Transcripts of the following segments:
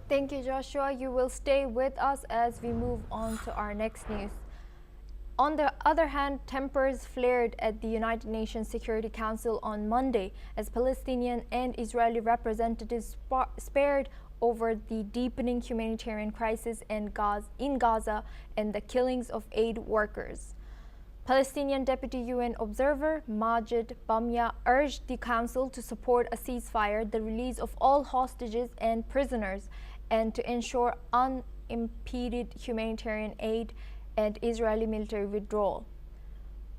Thank you, Joshua. You will stay with us as we move on to our next news. On the other hand, tempers flared at the United Nations Security Council on Monday as Palestinian and Israeli representatives spared over the deepening humanitarian crisis in Gaza and the killings of aid workers. Palestinian Deputy UN Observer Majid Bamya urged the Council to support a ceasefire, the release of all hostages and prisoners, and to ensure unimpeded humanitarian aid and Israeli military withdrawal.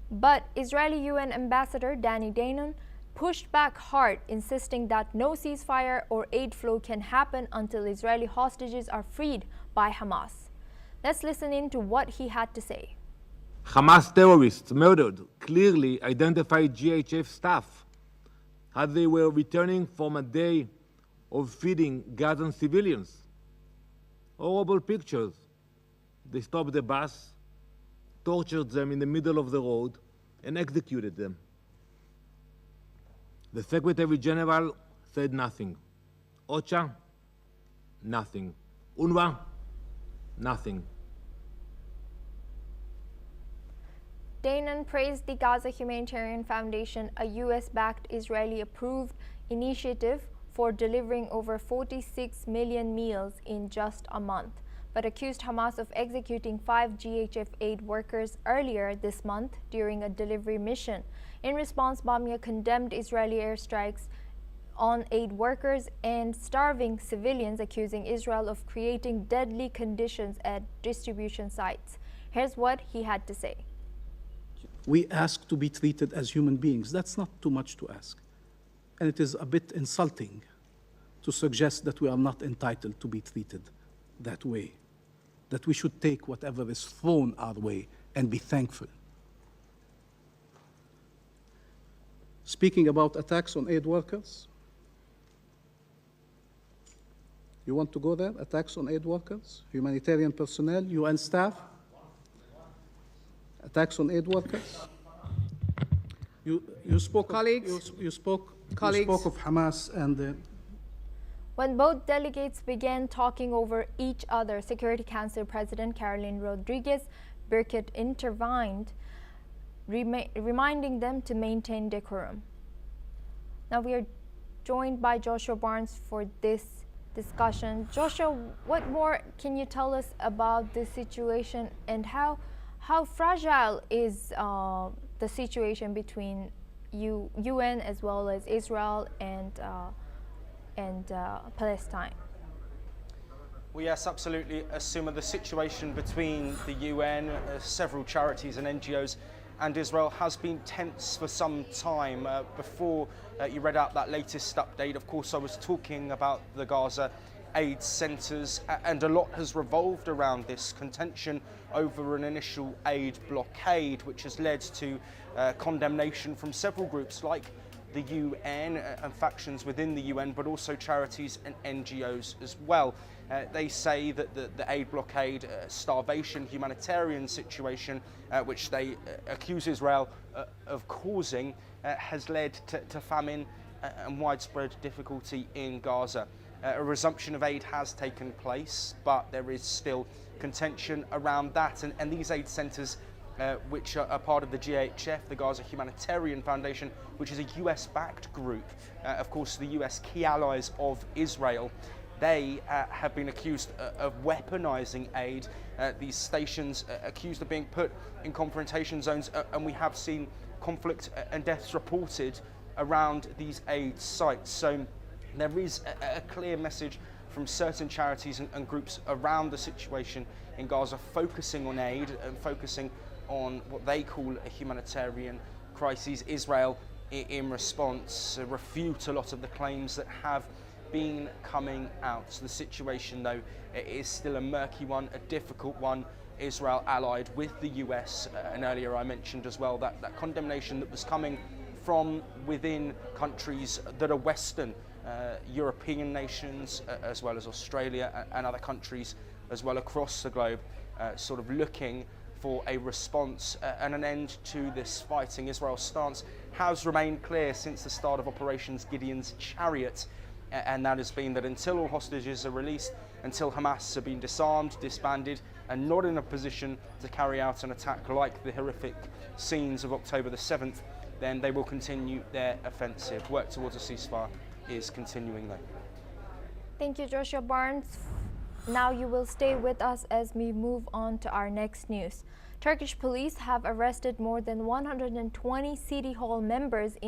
But Israeli UN Ambassador Danny Danon pushed back hard, insisting that no ceasefire or aid flow can happen until Israeli hostages are freed by Hamas. Let's listen in to what he had to say. Hamas terrorists murdered clearly identified GHF staff as they were returning from a day of feeding Gazan civilians. Horrible pictures. They stopped the bus, tortured them in the middle of the road, and executed them. The Secretary General said nothing. OCHA, nothing. UNRWA, nothing. Danon praised the Gaza Humanitarian Foundation, a US-backed Israeli-approved initiative for delivering over 46 million meals in just a month, but accused Hamas of executing 5 GHF aid workers earlier this month during a delivery mission. In response, Bamya condemned Israeli airstrikes on aid workers and starving civilians, accusing Israel of creating deadly conditions at distribution sites. Here's what he had to say. We ask to be treated as human beings. That's not too much to ask. And it is a bit insulting to suggest that we are not entitled to be treated that way, that we should take whatever is thrown our way and be thankful. Speaking about attacks on aid workers, you want to go there? Attacks on aid workers, humanitarian personnel, UN staff? Attacks on aid workers? You spoke Colleagues, you spoke colleagues. of Hamas and When both delegates began talking over each other, Security Council President Caroline Rodriguez Burkett intervened, reminding them to maintain decorum. Now we are joined by Joshua Barnes for this discussion. Joshua, what more can you tell us about this situation and how fragile is the situation between UN as well as Israel and Palestine? Well, yes, absolutely. Assume the situation between the UN, several charities and NGOs and Israel has been tense for some time. Before you read out that latest update, of course, I was talking about the Gaza aid centres, and a lot has revolved around this contention over an initial aid blockade, which has led to condemnation from several groups like the UN and factions within the UN, but also charities and NGOs as well. They say that the aid blockade, starvation, humanitarian situation, which they accuse Israel of causing, has led to famine and widespread difficulty in Gaza. A resumption of aid has taken place, but there is still contention around that. And these aid centres, which are part of the GHF, the Gaza Humanitarian Foundation, which is a US-backed group, of course the US key allies of Israel, they have been accused of weaponising aid. These stations accused of being put in confrontation zones, and we have seen conflict and deaths reported around these aid sites. So there is a clear message from certain charities and groups around the situation in Gaza, focusing on aid and focusing on what they call a humanitarian crisis. Israel, in response, refute a lot of the claims that have been coming out. So the situation, though, is still a murky one, a difficult one. Israel allied with the US, and earlier I mentioned as well that condemnation that was coming from within countries that are Western, European nations, as well as Australia and other countries as well across the globe, sort of looking for a response and an end to this fighting. Israel's stance has remained clear since the start of Operations Gideon's Chariot. and that has been that until all hostages are released, until Hamas have been disarmed, disbanded, and not in a position to carry out an attack like the horrific scenes of October the 7th, then they will continue their offensive. Work towards a ceasefire is continuing though. Thank you, Joshua Barnes. Now you will stay with us as we move on to our next news. Turkish police have arrested more than 120 City Hall members in